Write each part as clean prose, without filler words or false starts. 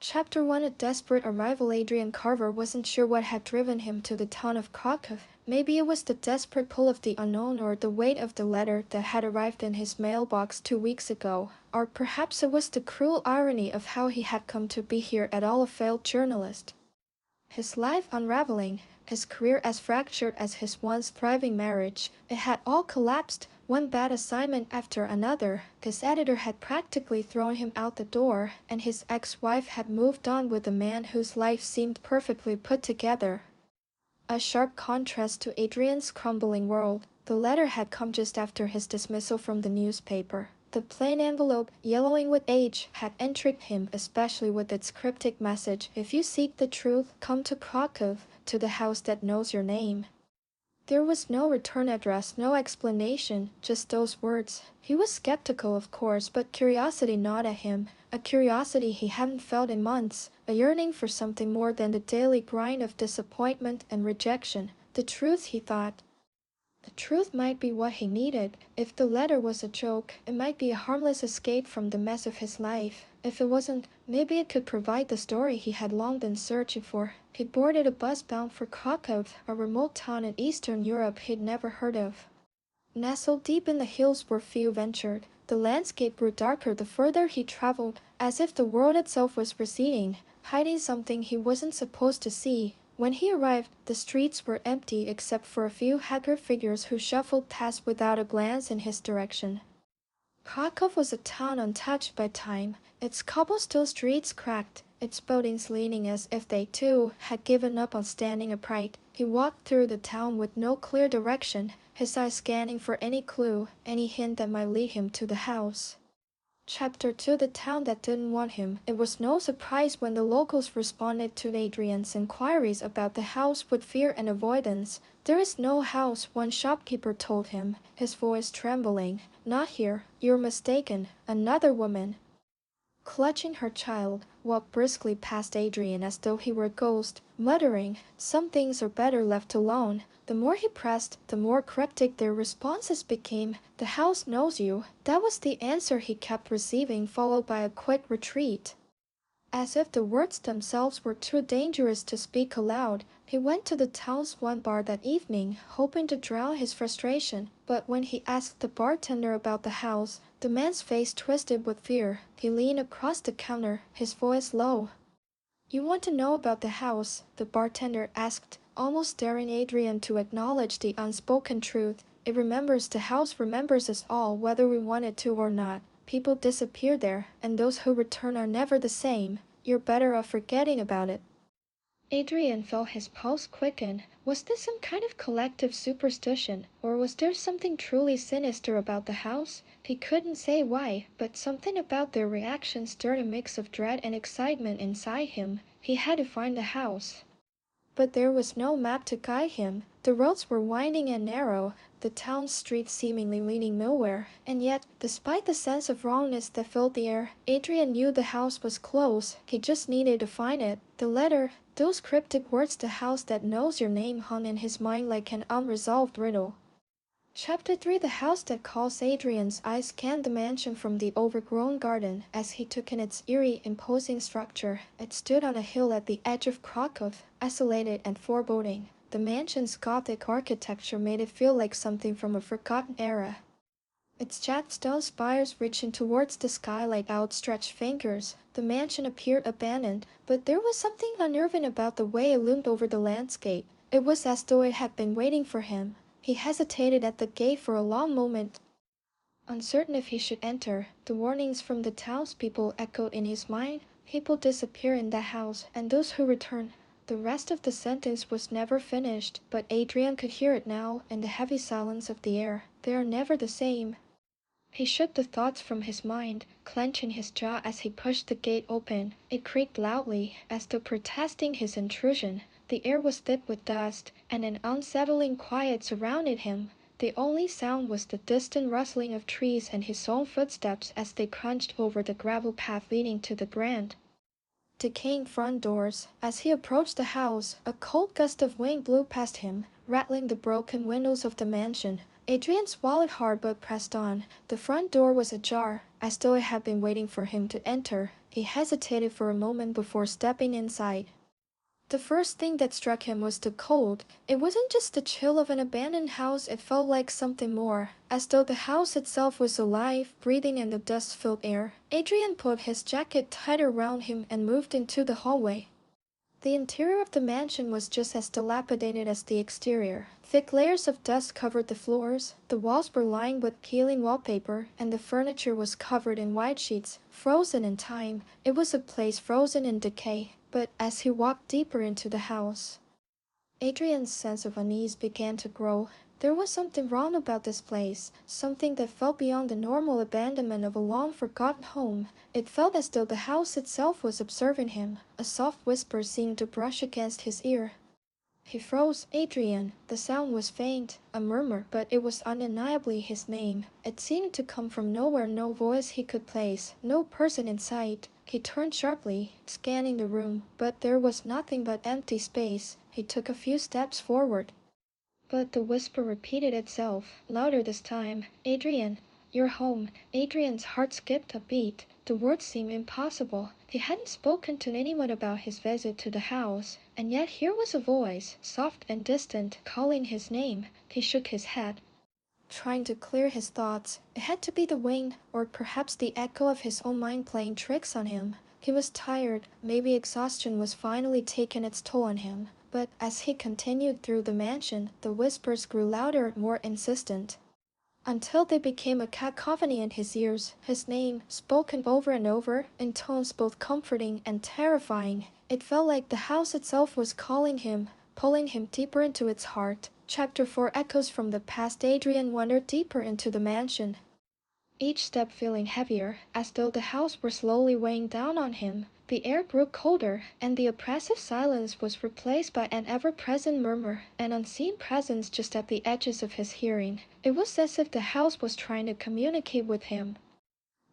Chapter 1. A desperate arrival. Adrian Carver wasn't sure what had driven him to the town of Krakow. Maybe it was the desperate pull of the unknown, or the weight of the letter that had arrived in his mailbox 2 weeks ago. Or perhaps it was the cruel irony of how he had come to be here at all, a failed journalist. His life unraveling, his career as fractured as his once thriving marriage. It had all collapsed, one bad assignment after another. His editor had practically thrown him out the door, and his ex-wife had moved on with a man whose life seemed perfectly put together. A sharp contrast to Adrian's crumbling world. The letter had come just after his dismissal from the newspaper. The plain envelope, yellowing with age, had intrigued him, especially with its cryptic message: "If you seek the truth, come to Krakow, to the house that knows your name." There was no return address, no explanation, just those words. He was skeptical, of course, but curiosity gnawed at him, a curiosity he hadn't felt in months, a yearning for something more than the daily grind of disappointment and rejection. The truth, he thought. The truth might be what he needed. If the letter was a joke, it might be a harmless escape from the mess of his life. If it wasn't, maybe it could provide the story he had long been searching for. He boarded a bus bound for Krakow, a remote town in Eastern Europe he'd never heard of. Nestled deep in the hills where few ventured, the landscape grew darker the further he traveled, as if the world itself was receding, hiding something he wasn't supposed to see. When he arrived, the streets were empty except for a few haggard figures who shuffled past without a glance in his direction. Krakow was a town untouched by time, its cobblestone streets cracked, its buildings leaning as if they, too, had given up on standing upright. He walked through the town with no clear direction, his eyes scanning for any clue, any hint that might lead him to the house. Chapter 2. The town that didn't want him. It was no surprise when the locals responded to Adrian's inquiries about the house with fear and avoidance. "There is no house," one shopkeeper told him, his voice trembling. "Not here. You're mistaken." Another woman, clutching her child, walked briskly past Adrian as though he were a ghost, muttering, "Some things are better left alone." The more he pressed, the more cryptic their responses became. "The house knows you." That was the answer he kept receiving, followed by a quick retreat. As if the words themselves were too dangerous to speak aloud, he went to the town's one bar that evening, hoping to drown his frustration. But when he asked the bartender about the house, the man's face twisted with fear. He leaned across the counter, his voice low. "You want to know about the house?" the bartender asked, almost daring Adrian to acknowledge the unspoken truth. "It remembers. The house remembers us all, whether we want it to or not. People disappear there, and those who return are never the same. You're better off forgetting about it." Adrian felt his pulse quicken. Was this some kind of collective superstition, or was there something truly sinister about the house? He couldn't say why, but something about their reaction stirred a mix of dread and excitement inside him. He had to find the house. But there was no map to guide him. The roads were winding and narrow, the town's streets seemingly leading nowhere. And yet, despite the sense of wrongness that filled the air, Adrian knew the house was close. He just needed to find it. The letter, those cryptic words, "the house that knows your name," hung in his mind like an unresolved riddle. Chapter 3. The house that calls. Adrian's eyes scanned the mansion from the overgrown garden as he took in its eerie, imposing structure. It stood on a hill at the edge of Krakow, isolated and foreboding. The mansion's Gothic architecture made it feel like something from a forgotten era. Its jagged stone spires reaching towards the sky like outstretched fingers. The mansion appeared abandoned, but there was something unnerving about the way it loomed over the landscape. It was as though it had been waiting for him. He hesitated at the gate for a long moment, uncertain if he should enter. The warnings from the townspeople echoed in his mind. People disappear in that house, and those who return. The rest of the sentence was never finished, but Adrian could hear it now in the heavy silence of the air. "They are never the same." He shook the thoughts from his mind, clenching his jaw as he pushed the gate open. It creaked loudly, as though protesting his intrusion. The air was thick with dust, and an unsettling quiet surrounded him. The only sound was the distant rustling of trees and his own footsteps as they crunched over the gravel path leading to the grand, decaying front doors. As he approached the house, a cold gust of wind blew past him, rattling the broken windows of the mansion. Adrian swallowed hard but pressed on. The front door was ajar, as though it had been waiting for him to enter. He hesitated for a moment before stepping inside. The first thing that struck him was the cold. It wasn't just the chill of an abandoned house, it felt like something more, as though the house itself was alive, breathing in the dust-filled air. Adrian put his jacket tighter around him and moved into the hallway. The interior of the mansion was just as dilapidated as the exterior. Thick layers of dust covered the floors, the walls were lined with peeling wallpaper, and the furniture was covered in white sheets, frozen in time. It was a place frozen in decay. But as he walked deeper into the house, Adrian's sense of unease began to grow. There was something wrong about this place, something that felt beyond the normal abandonment of a long-forgotten home. It felt as though the house itself was observing him. A soft whisper seemed to brush against his ear. He froze. Adrian. The sound was faint, a murmur, but it was undeniably his name. It seemed to come from nowhere, no voice he could place, no person in sight. He turned sharply, scanning the room, but there was nothing but empty space. He took a few steps forward. But the whisper repeated itself, louder this time. Adrian, you're home. Adrian's heart skipped a beat. The words seemed impossible. He hadn't spoken to anyone about his visit to the house, and yet here was a voice, soft and distant, calling his name. He shook his head, trying to clear his thoughts. It had to be the wind, or perhaps the echo of his own mind playing tricks on him. He was tired. Maybe exhaustion was finally taking its toll on him. But as he continued through the mansion, the whispers grew louder and more insistent, until they became a cacophony in his ears. His name, spoken over and over, in tones both comforting and terrifying. It felt like the house itself was calling him, pulling him deeper into its heart. Chapter 4 Echoes from the past. Adrian wandered deeper into the mansion, each step feeling heavier, as though the house were slowly weighing down on him. The air grew colder, and the oppressive silence was replaced by an ever-present murmur, an unseen presence just at the edges of his hearing. It was as if the house was trying to communicate with him,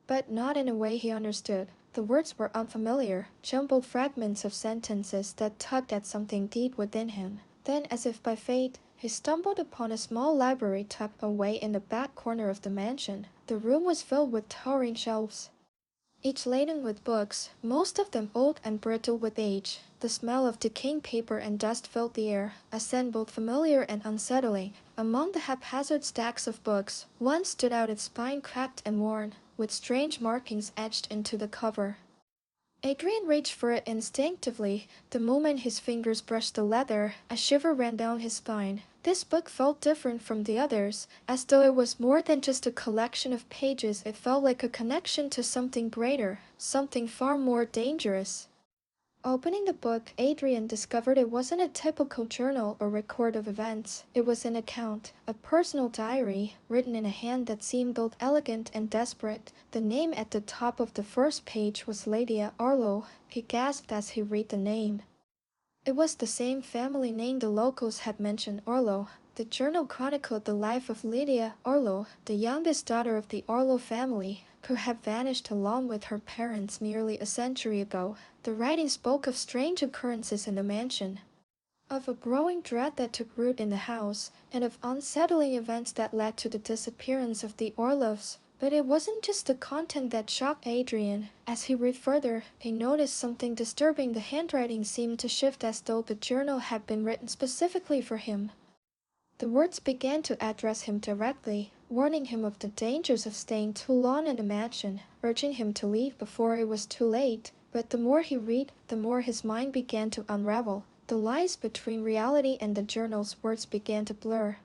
but not in a way he understood. The words were unfamiliar, jumbled fragments of sentences that tugged at something deep within him. Then, as if by fate, he stumbled upon a small library tucked away in the back corner of the mansion. The room was filled with towering shelves, each laden with books, most of them old and brittle with age. The smell of decaying paper and dust filled the air, a scent both familiar and unsettling. Among the haphazard stacks of books, one stood out, its spine cracked and worn, with strange markings etched into the cover. Adrian reached for it instinctively. The moment his fingers brushed the leather, a shiver ran down his spine. This book felt different from the others, as though it was more than just a collection of pages. It felt like a connection to something greater, something far more dangerous. Opening the book, Adrian discovered it wasn't a typical journal or record of events. It was an account, a personal diary, written in a hand that seemed both elegant and desperate. The name at the top of the first page was Lydia Orlovy. He gasped as he read the name. It was the same family name the locals had mentioned, Orlovy. The journal chronicled the life of Lydia Orlovy, the youngest daughter of the Orlovy family, who had vanished along with her parents nearly a century ago. The writing spoke of strange occurrences in the mansion, of a growing dread that took root in the house, and of unsettling events that led to the disappearance of the Orlovy's. But it wasn't just the content that shocked Adrian. As he read further, he noticed something disturbing. The handwriting seemed to shift, as though the journal had been written specifically for him. The words began to address him directly, warning him of the dangers of staying too long in the mansion, urging him to leave before it was too late. But the more he read, the more his mind began to unravel. The lines between reality and the journal's words began to blur.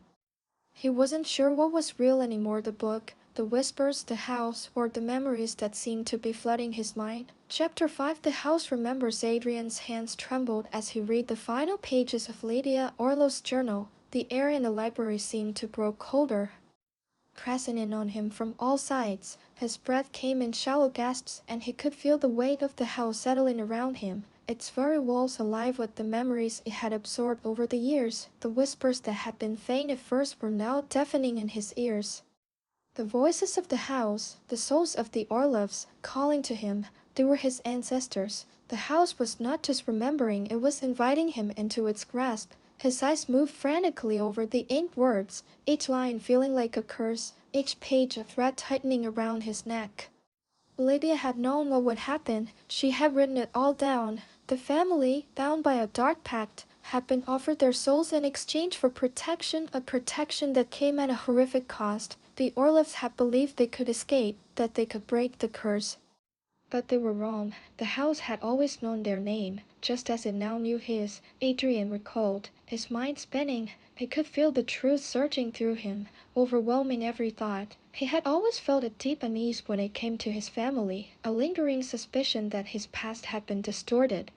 He wasn't sure what was real anymore, the book, the whispers, the house, or the memories that seemed to be flooding his mind. Chapter 5 The house remembers. Adrian's hands trembled as he read the final pages of Lydia Orlovy's journal. The air in the library seemed to grow colder, pressing in on him from all sides. His breath came in shallow gasps, and he could feel the weight of the house settling around him, its very walls alive with the memories it had absorbed over the years. The whispers that had been faint at first were now deafening in his ears. The voices of the house, the souls of the Orlovy's, calling to him. They were his ancestors. The house was not just remembering, it was inviting him into its grasp. His eyes moved frantically over the inked words, each line feeling like a curse, each page a thread tightening around his neck. Lydia had known what would happen. She had written it all down. The family, bound by a dark pact, had been offered their souls in exchange for protection, a protection that came at a horrific cost. The Orlovs had believed they could escape, that they could break the curse. But they were wrong. The house had always known their name, just as it now knew his. Adrian recalled, his mind spinning. He could feel the truth surging through him, overwhelming every thought. He had always felt a deep unease when it came to his family, a lingering suspicion that his past had been distorted,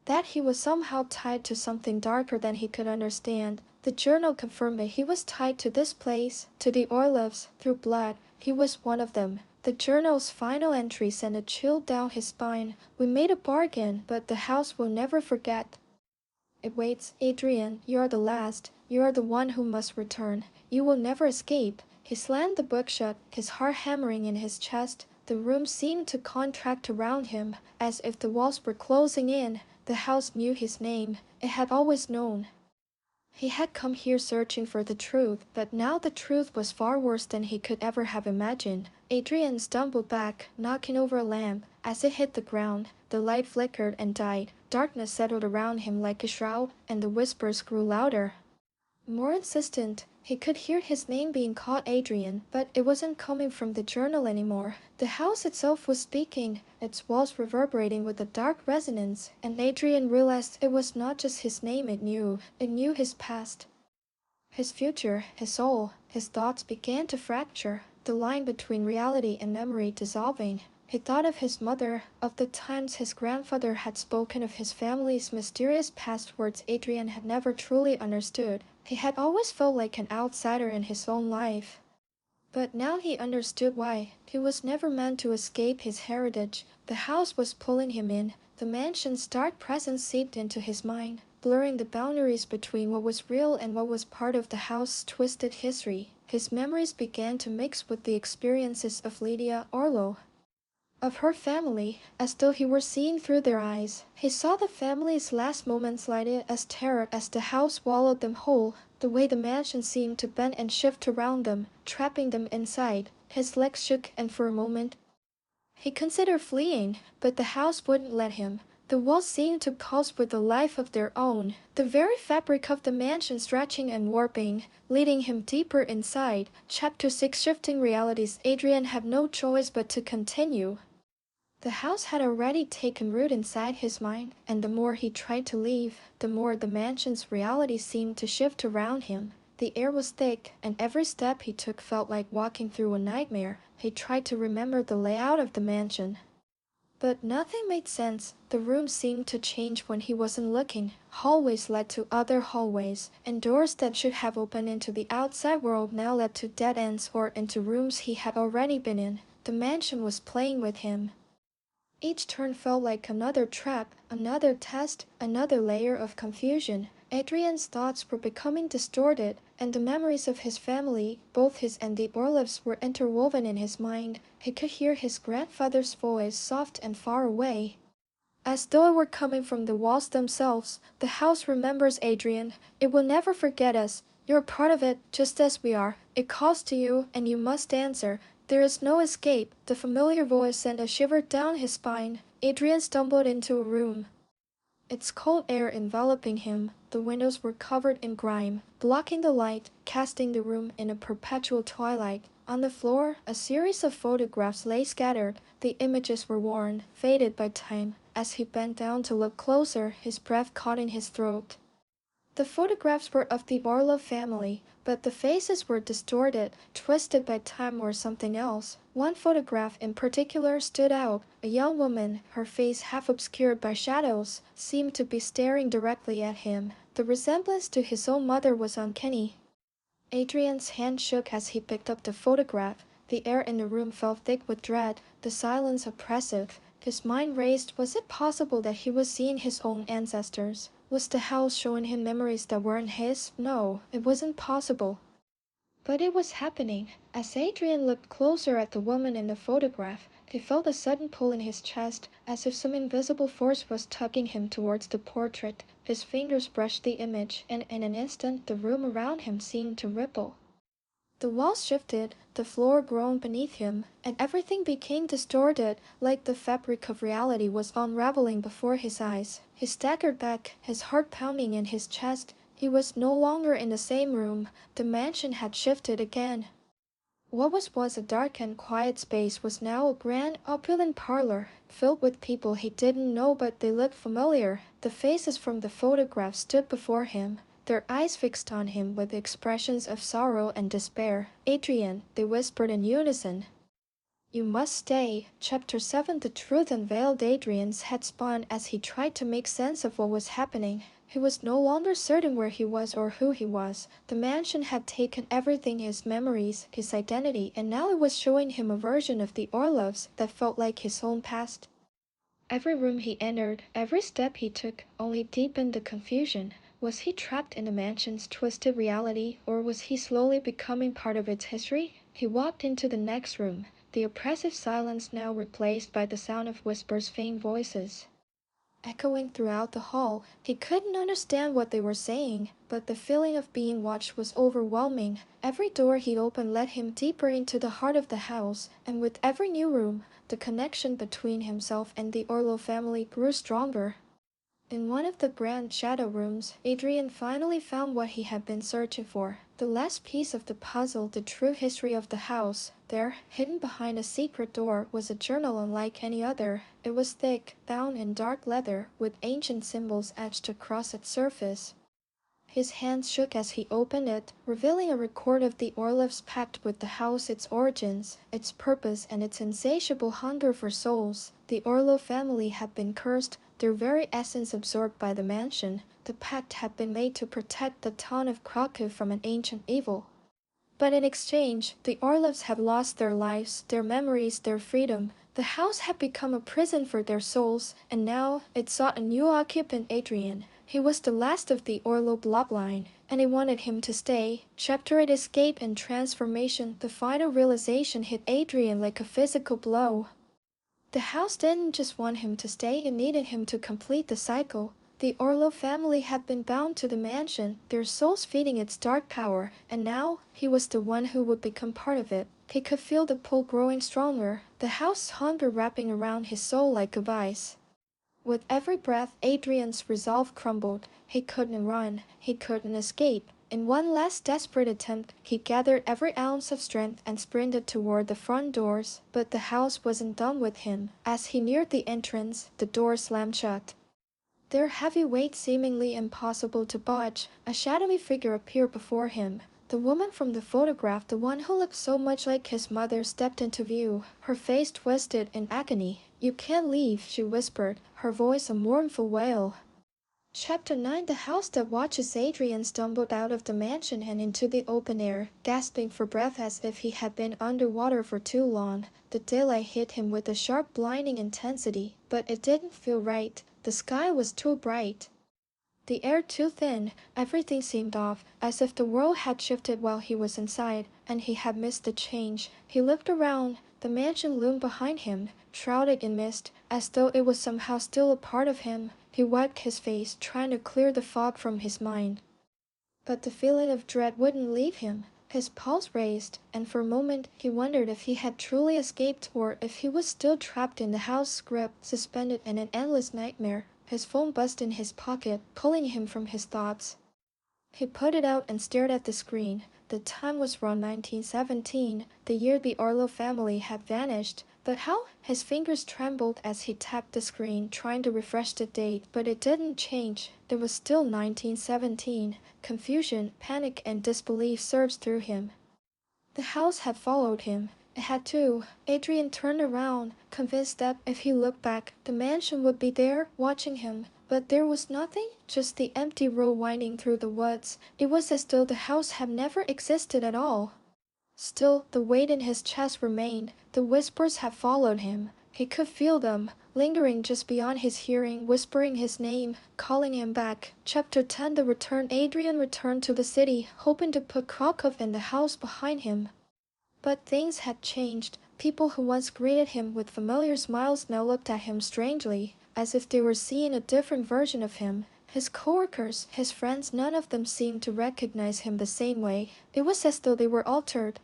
that he was somehow tied to something darker than he could understand. The journal confirmed that he was tied to this place, to the Orlovs, through blood. He was one of them. The journal's final entry sent a chill down his spine. We made a bargain, but the house will never forget. It waits, Adrian. You are the last. You are the one who must return. You will never escape. He slammed the book shut, his heart hammering in his chest. The room seemed to contract around him, as if the walls were closing in. The house knew his name. It had always known. He had come here searching for the truth, but now the truth was far worse than he could ever have imagined. Adrian stumbled back, knocking over a lamp. As it hit the ground, the light flickered and died. Darkness settled around him like a shroud, and the whispers grew louder, more insistent. He could hear his name being called Adrian, but it wasn't coming from the journal anymore. The house itself was speaking, its walls reverberating with a dark resonance, and Adrian realized it was not just his name it knew his past, his future, his soul. His thoughts began to fracture, the line between reality and memory dissolving. He thought of his mother, of the times his grandfather had spoken of his family's mysterious past, words Adrian had never truly understood. He had always felt like an outsider in his own life. But now he understood why. He was never meant to escape his heritage. The house was pulling him in. The mansion's dark presence seeped into his mind, blurring the boundaries between what was real and what was part of the house's twisted history. His memories began to mix with the experiences of Lydia Orlovy, of her family, as though he were seeing through their eyes. He saw the family's last moments lighted as terror as the house swallowed them whole, the way the mansion seemed to bend and shift around them, trapping them inside. His legs shook, and for a moment he considered fleeing, but the house wouldn't let him. The walls seemed to pulse with a life of their own, the very fabric of the mansion stretching and warping, leading him deeper inside. Chapter 6, Shifting Realities. Adrian had no choice but to continue. The house had already taken root inside his mind, and the more he tried to leave, the more the mansion's reality seemed to shift around him. The air was thick, and every step he took felt like walking through a nightmare. He tried to remember the layout of the mansion, but nothing made sense. The room seemed to change when he wasn't looking. Hallways led to other hallways, and doors that should have opened into the outside world now led to dead ends or into rooms he had already been in. The mansion was playing with him. Each turn felt like another trap, another test, another layer of confusion. Adrian's thoughts were becoming distorted, and the memories of his family, both his and the Orlovs, were interwoven in his mind. He could hear his grandfather's voice, soft and far away, as though it were coming from the walls themselves. The house remembers, Adrian. It will never forget us. You're part of it, just as we are. It calls to you, and you must answer. There is no escape. The familiar voice sent a shiver down his spine. Adrian stumbled into a room, its cold air enveloping him. The windows were covered in grime, blocking the light, casting the room in a perpetual twilight. On the floor, a series of photographs lay scattered. The images were worn, faded by time. As he bent down to look closer, his breath caught in his throat. The photographs were of the Orlovy family, but the faces were distorted, twisted by time or something else. One photograph in particular stood out. A young woman, her face half obscured by shadows, seemed to be staring directly at him. The resemblance to his own mother was uncanny. Adrian's hand shook as he picked up the photograph. The air in the room felt thick with dread, the silence oppressive. His mind raced. Was it possible that he was seeing his own ancestors? Was the house showing him memories that weren't his? No, it wasn't possible. But it was happening. As Adrian looked closer at the woman in the photograph, He felt a sudden pull in his chest, as if some invisible force was tugging him towards the portrait. His fingers brushed the image, and in an instant the room around him seemed to ripple. The walls shifted, the floor groaned beneath him, and everything became distorted, like the fabric of reality was unraveling before his eyes. He staggered back, his heart pounding in his chest. He was no longer in the same room. The mansion had shifted again. What was once a dark and quiet space was now a grand, opulent parlor, filled with people he didn't know, but they looked familiar. The faces from the photograph stood before him, their eyes fixed on him with expressions of sorrow and despair. "Adrian," they whispered in unison. "You must stay." Chapter 7. The truth unveiled. Adrian's head spun as he tried to make sense of what was happening. He was no longer certain where he was or who he was. The mansion had taken everything, his memories, his identity, and now it was showing him a version of the Orlovs that felt like his own past. Every room he entered, every step he took, only deepened the confusion. Was he trapped in the mansion's twisted reality, or was he slowly becoming part of its history? He walked into the next room, the oppressive silence now replaced by the sound of whispers, faint voices echoing throughout the hall. He couldn't understand what they were saying, but the feeling of being watched was overwhelming. Every door he opened led him deeper into the heart of the house, and with every new room, the connection between himself and the Orlovy family grew stronger. In one of the grand shadow rooms, Adrian finally found what he had been searching for. The last piece of the puzzle, the true history of the house. There, hidden behind a secret door, was a journal unlike any other. It was thick, bound in dark leather, with ancient symbols etched across its surface. His hands shook as he opened it, revealing a record of the Orlov's pact with the house, its origins, its purpose, and its insatiable hunger for souls. The Orlovy family had been cursed, their very essence absorbed by the mansion. The pact had been made to protect the town of Krakow from an ancient evil. But in exchange, the Orlovs had lost their lives, their memories, their freedom. The house had become a prison for their souls, and now it sought a new occupant, Adrian. He was the last of the Orlovy bloodline, and he wanted him to stay. Chapter 8. Escape and Transformation. The final realization hit Adrian like a physical blow. The house didn't just want him to stay, it needed him to complete the cycle. The Orlovy family had been bound to the mansion, their souls feeding its dark power, and now he was the one who would become part of it. He could feel the pull growing stronger, the house's hunger wrapping around his soul like a vice. With every breath, Adrian's resolve crumbled. He couldn't run, he couldn't escape. In one last desperate attempt, he gathered every ounce of strength and sprinted toward the front doors. But the house wasn't done with him. As he neared the entrance, the door slammed shut. Their heavy weight seemingly impossible to budge, a shadowy figure appeared before him. The woman from the photograph, the one who looked so much like his mother, stepped into view, her face twisted in agony. "You can't leave," she whispered, her voice a mournful wail. Chapter 9. The house that watches. Adrian stumbled out of the mansion and into the open air, gasping for breath as if he had been underwater for too long. The daylight hit him with a sharp, blinding intensity, but it didn't feel right. The sky was too bright, the air too thin. Everything seemed off, as if the world had shifted while he was inside, and he had missed the change. He looked around. The mansion loomed behind him, shrouded in mist, as though it was somehow still a part of him. He wiped his face, trying to clear the fog from his mind. But the feeling of dread wouldn't leave him. His pulse raced, and for a moment he wondered if he had truly escaped or if he was still trapped in the house's grip, suspended in an endless nightmare. His phone buzzed in his pocket, pulling him from his thoughts. He put it out and stared at the screen. The time was around 1917, the year the Orlovy family had vanished. But how? His fingers trembled as he tapped the screen, trying to refresh the date, but it didn't change. It was still 1917. Confusion, panic, and disbelief surged through him. The house had followed him. It had too. Adrian turned around, convinced that if he looked back, the mansion would be there, watching him. But there was nothing, just the empty road winding through the woods. It was as though the house had never existed at all. Still, the weight in his chest remained. The whispers had followed him. He could feel them, lingering just beyond his hearing, whispering his name, calling him back. Chapter 10. The Return. Adrian returned to the city, hoping to put Krakow and the house behind him. But things had changed. People who once greeted him with familiar smiles now looked at him strangely, as if they were seeing a different version of him. His coworkers, his friends, none of them seemed to recognize him the same way. It was as though they were altered,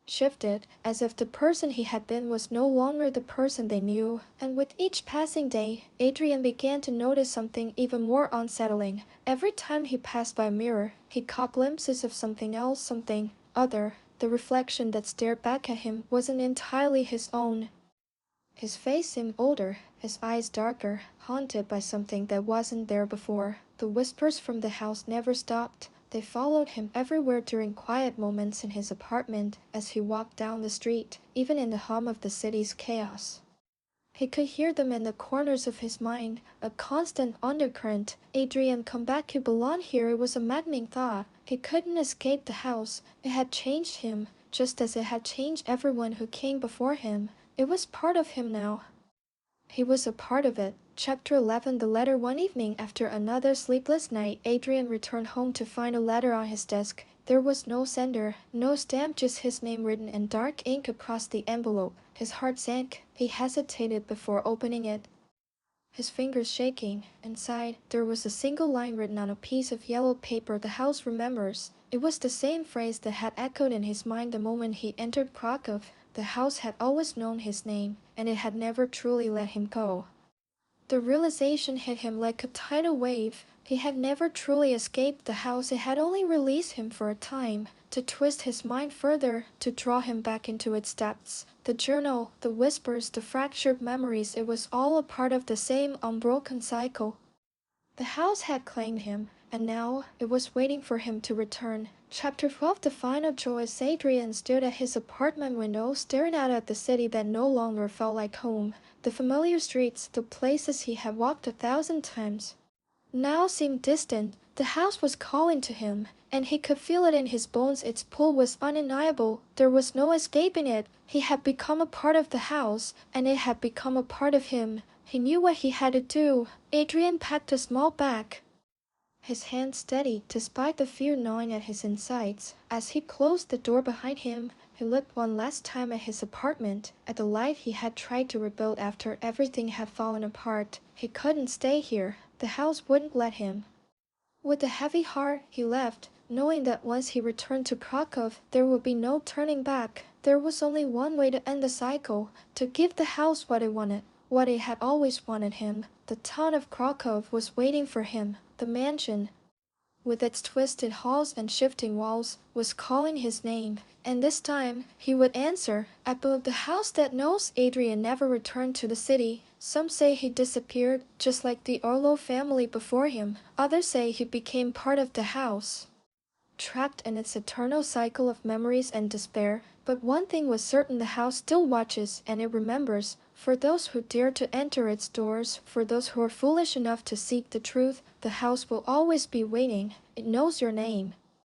shifted, as if the person he had been was no longer the person they knew. And with each passing day, Adrian began to notice something even more unsettling. Every time he passed by a mirror, he caught glimpses of something else, something other. The reflection that stared back at him wasn't entirely his own. His face seemed older, his eyes darker, haunted by something that wasn't there before. The whispers from the house never stopped. They followed him everywhere during quiet moments in his apartment, as he walked down the street, even in the hum of the city's chaos. He could hear them in the corners of his mind, a constant undercurrent. Adrian, come back, you belong here. It was a maddening thought. He couldn't escape the house. It had changed him, just as it had changed everyone who came before him. It was part of him now. He was a part of it. Chapter 11. The letter. One evening, after another sleepless night, Adrian returned home to find a letter on his desk. There was no sender, no stamp, just his name written in dark ink across the envelope. His heart sank. He hesitated before opening it, his fingers shaking. Inside, there was a single line written on a piece of yellow paper. The house remembers. It was the same phrase that had echoed in his mind the moment he entered Krakow. The house had always known his name, and it had never truly let him go. The realization hit him like a tidal wave. He had never truly escaped the house. It had only released him for a time, to twist his mind further, to draw him back into its depths. The journal, the whispers, the fractured memories, it was all a part of the same unbroken cycle. The house had claimed him, and now it was waiting for him to return. Chapter 12. The final joy. As Adrian stood at his apartment window, staring out at the city that no longer felt like home. The familiar streets, the places he had walked 1,000 times, now seemed distant. The house was calling to him, and he could feel it in his bones. Its pull was undeniable. There was no escaping it. He had become a part of the house, and it had become a part of him. He knew what he had to do. Adrian packed a small bag, his hands steady, despite the fear gnawing at his insides. As he closed the door behind him, he looked one last time at his apartment, at the life he had tried to rebuild after everything had fallen apart. He couldn't stay here. The house wouldn't let him. With a heavy heart, he left, knowing that once he returned to Krakow, there would be no turning back. There was only one way to end the cycle, to give the house what it wanted, what it had always wanted him. The town of Krakow was waiting for him. The mansion, with its twisted halls and shifting walls, was calling his name, and this time he would answer. Above the house that knows, Adrian never returned to the city. Some say he disappeared, just like the Orlovy family before him. Others say he became part of the house, trapped in its eternal cycle of memories and despair. But one thing was certain: the house still watches, and it remembers. For those who dare to enter its doors, for those who are foolish enough to seek the truth, the house will always be waiting. It knows your name.